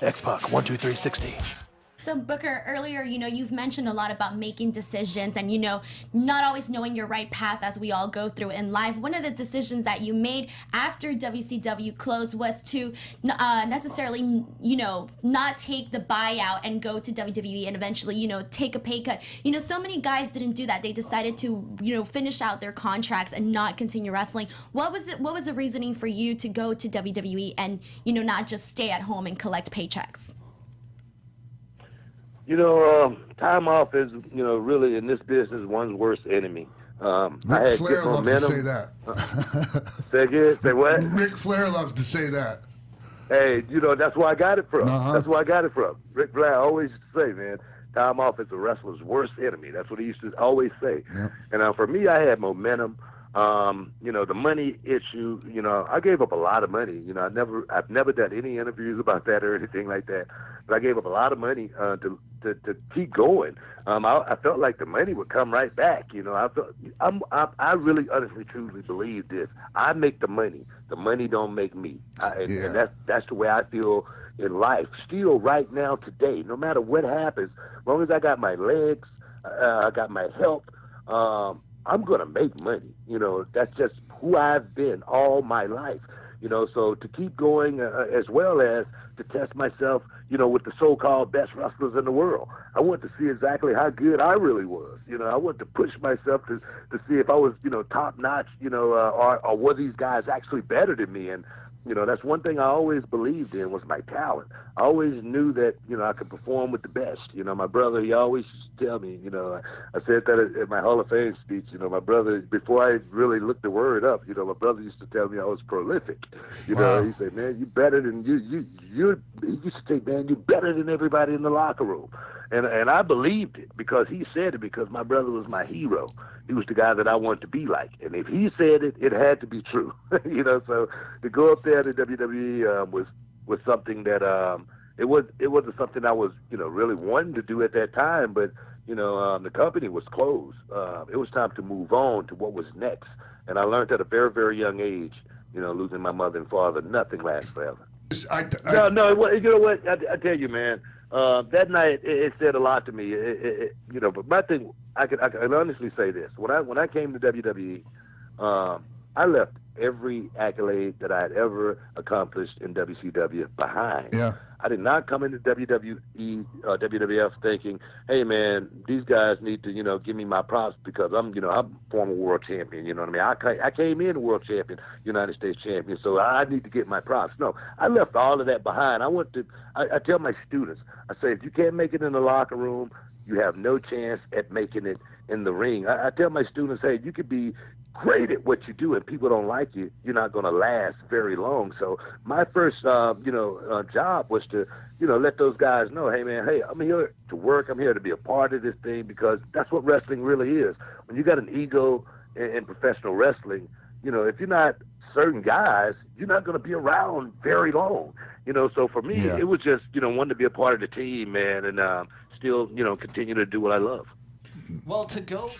X-Pac, 12360. So Booker, earlier, you've mentioned a lot about making decisions and, not always knowing your right path as we all go through in life. One of the decisions that you made after WCW closed was to necessarily, not take the buyout and go to WWE and eventually, take a pay cut. So many guys didn't do that. They decided to, finish out their contracts and not continue wrestling. What was the reasoning for you to go to WWE and, not just stay at home and collect paychecks? Time off is, really in this business one's worst enemy. Ric Flair loves to say that. Say again? Say what? Ric Flair loves to say that. Hey, that's where I got it from. That's where I got it from. Ric Flair always used to say, man, time off is the wrestler's worst enemy. That's what he used to always say. Yeah. And for me, I had momentum. The money issue, I gave up a lot of money. I've never done any interviews about that or anything like that. But I gave up a lot of money to keep going. I felt like the money would come right back. I really honestly truly believe this. I make the money. The money don't make me. And that's the way I feel in life. Still right now today, no matter what happens, as long as I got my legs, I got my health, I'm going to make money. That's just who I've been all my life. So to keep going as well as to test myself, with the so-called best wrestlers in the world. I want to see exactly how good I really was. I want to push myself to see if I was, top-notch, or were these guys actually better than me. And, that's one thing I always believed in was my talent. I always knew that, I could perform with the best. My brother, he always used to tell me, I said that at my Hall of Fame speech, my brother, before I really looked the word up, my brother used to tell me I was prolific. Wow. He said, man, you better than he used to say, man, you better than everybody in the locker room. And I believed it because he said it, because my brother was my hero. He was the guy that I wanted to be like. And if he said it, it had to be true. So to go up there to WWE was something that it wasn't something I was, really wanting to do at that time, but the company was closed. It was time to move on to what was next. And I learned at a very, very young age, losing my mother and father, nothing lasts forever. No, you know what? I tell you, man, that night it said a lot to me. But my thing, I can honestly say this: when I came to WWE, I left every accolade that I had ever accomplished in WCW behind. Yeah. I did not come into WWE, WWF thinking, hey man, these guys need to, give me my props because I'm former world champion, you know what I mean? I came in world champion, United States champion, so I need to get my props. No, I left all of that behind. I tell my students, I say, if you can't make it in the locker room, you have no chance at making it in the ring. I tell my students, hey, you could be great at what you do and people don't like you, you're not going to last very long. So my first, job was to, let those guys know, hey, man, hey, I'm here to work. I'm here to be a part of this thing because that's what wrestling really is. When you got an ego in professional wrestling, if you're not certain guys, you're not going to be around very long. So for me, it was just, wanting to be a part of the team, man, and still, continue to do what I love. Well, to go